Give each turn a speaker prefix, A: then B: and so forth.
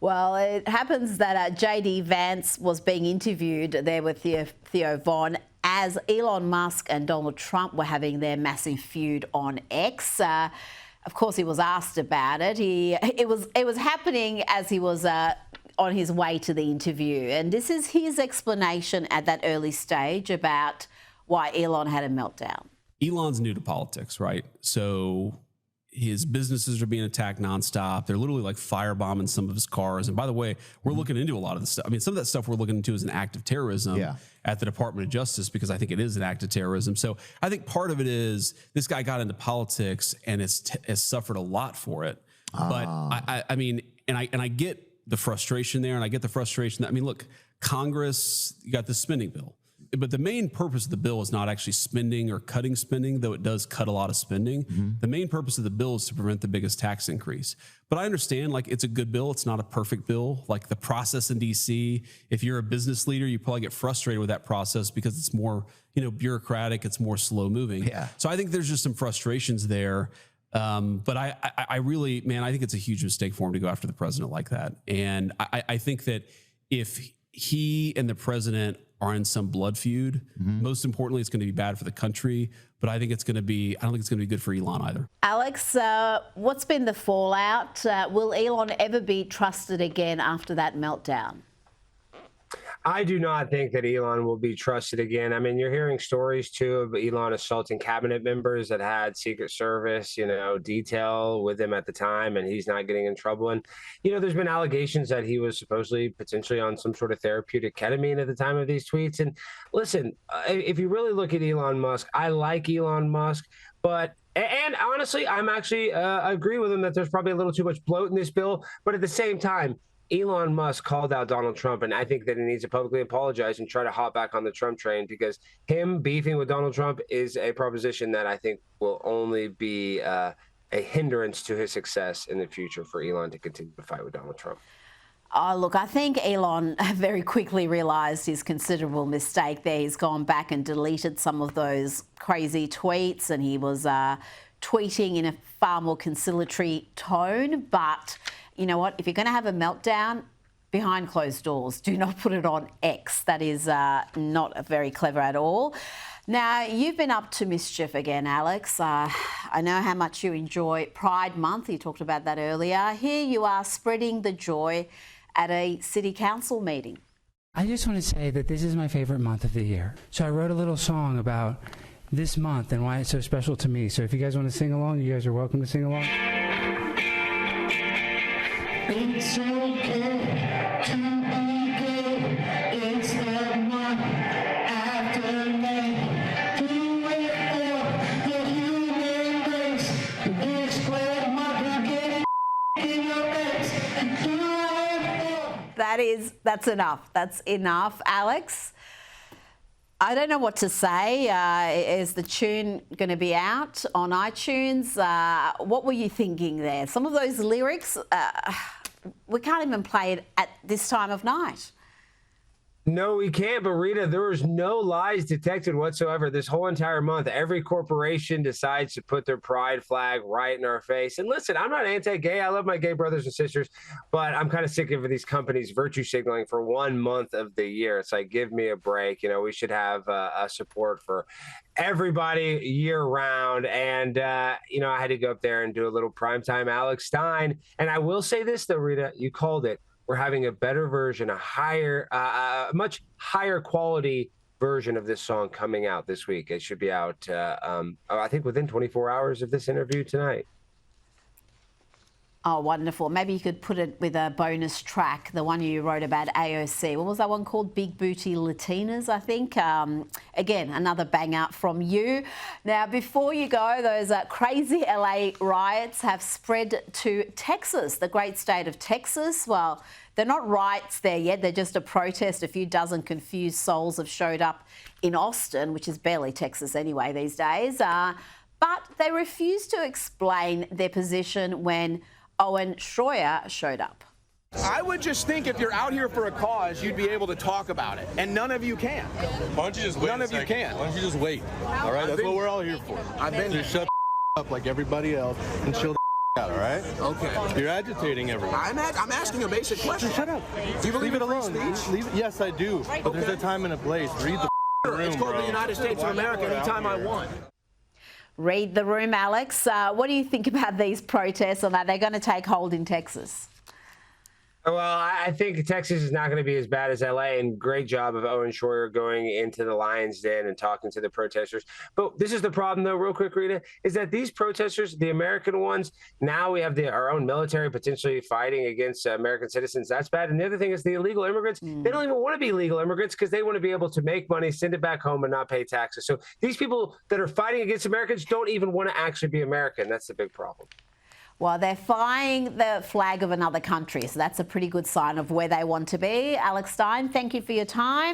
A: Well, it happens that J.D. Vance was being interviewed there with Theo Von as Elon Musk and Donald Trump were having their massive feud on X. Of course, he was asked about it. It was happening as he was on his way to the interview, and this is his explanation at that early stage about why Elon had a meltdown.
B: Elon's new to politics, right? So his businesses are being attacked nonstop. They're literally like firebombing some of his cars. And by the way, we're looking into a lot of this stuff. I mean, some of that stuff we're looking into is an act of terrorism at the Department of Justice, because I think it is an act of terrorism. So I think part of it is this guy got into politics and has suffered a lot for it. But I mean, and I get the frustration there, and I get the frustration that, I mean, look, Congress, you got the spending bill. But the main purpose of the bill is not actually spending or cutting spending, though it does cut a lot of spending. The main purpose of the bill is to prevent the biggest tax increase. But I understand, like, it's a good bill. It's not a perfect bill. Like the process in D.C., if you're a business leader, you probably get frustrated with that process because it's more, bureaucratic. It's more slow moving. Yeah. So I think there's just some frustrations there. But I really, man, I think it's a huge mistake for him to go after the president like that. And I think that if he and the president are in some blood feud, most importantly, it's going to be bad for the country. But I don't think it's going to be good for Elon either.
A: Alex, what's been the fallout? Will Elon ever be trusted again after that meltdown?
C: I do not think that Elon will be trusted again. I mean, you're hearing stories, too, of Elon assaulting cabinet members that had Secret Service, detail with him at the time, and he's not getting in trouble. And, there's been allegations that he was supposedly potentially on some sort of therapeutic ketamine at the time of these tweets. And listen, if you really look at Elon Musk, I like Elon Musk, and honestly, I'm actually agree with him that there's probably a little too much bloat in this bill. But at the same time, Elon Musk called out Donald Trump, and I think that he needs to publicly apologize and try to hop back on the Trump train, because him beefing with Donald Trump is a proposition that I think will only be a hindrance to his success in the future for Elon to continue to fight with Donald Trump.
A: Oh, look, I think Elon very quickly realised his considerable mistake there. He's gone back and deleted some of those crazy tweets, and he was tweeting in a far more conciliatory tone. But you know what? If you're going to have a meltdown behind closed doors, do not put it on X. That is not very clever at all. Now, you've been up to mischief again, Alex. I know how much you enjoy Pride Month. You talked about that earlier. Here you are spreading the joy at a city council meeting.
D: I just want to say that this is my favorite month of the year. So I wrote a little song about this month and why it's so special to me. So if you guys want to sing along, you guys are welcome to sing along. It's okay to be good. It's the month after May. Do it for the human race. It's square month again in your face. Do it for.
A: That's enough. That's enough, Alex. I don't know what to say. Is the tune going to be out on iTunes? What were you thinking there? Some of those lyrics, we can't even play it at this time of night.
C: No, we can't. But Rita, there was no lies detected whatsoever this whole entire month. Every corporation decides to put their pride flag right in our face. And listen, I'm not anti-gay. I love my gay brothers and sisters, but I'm kind of sick of these companies virtue signaling for 1 month of the year. It's like, give me a break. We should have a support for everybody year round. And, I had to go up there and do a little primetime Alex Stein. And I will say this, though, Rita, you called it. We're having a better version, a much higher quality version of this song coming out this week. It should be out, I think, within 24 hours of this interview tonight.
A: Oh, wonderful. Maybe you could put it with a bonus track, the one you wrote about AOC. What was that one called? Big Booty Latinas, I think. Again, another banger from you. Now, before you go, those crazy LA riots have spread to Texas, the great state of Texas. Well, they're not riots there yet. They're just a protest. A few dozen confused souls have showed up in Austin, which is barely Texas anyway these days. But they refused to explain their position when Owen Schroyer showed up.
E: I would just think if you're out here for a cause, you'd be able to talk about it, and none of you can.
F: Why don't you just wait?
E: None of you can.
F: Why don't you just wait? All right, that's what we're all here for.
E: I've been
F: just shut up like everybody else and chill out, all right?
E: Okay.
F: You're agitating everyone.
E: I'm asking a basic question.
F: Shut up.
E: Do you believe
F: Leave it
E: in free
F: alone.
E: speech?
F: Yes, I do. But there's a time and a place. Read the room,
E: It's called
F: bro.
E: the United States of America anytime I want.
A: Read the room, Alex. What do you think about these protests, and are they going to take hold in Texas?
C: Well, I think Texas is not going to be as bad as LA, and great job of Owen Schroyer going into the Lion's Den and talking to the protesters. But this is the problem, though, real quick, Rita, is that these protesters, the American ones, now we have our own military potentially fighting against American citizens. That's bad. And the other thing is the illegal immigrants, they don't even want to be legal immigrants because they want to be able to make money, send it back home, and not pay taxes. So these people that are fighting against Americans don't even want to actually be American. That's the big problem.
A: Well, they're flying the flag of another country, so that's a pretty good sign of where they want to be. Alex Stein, thank you for your time.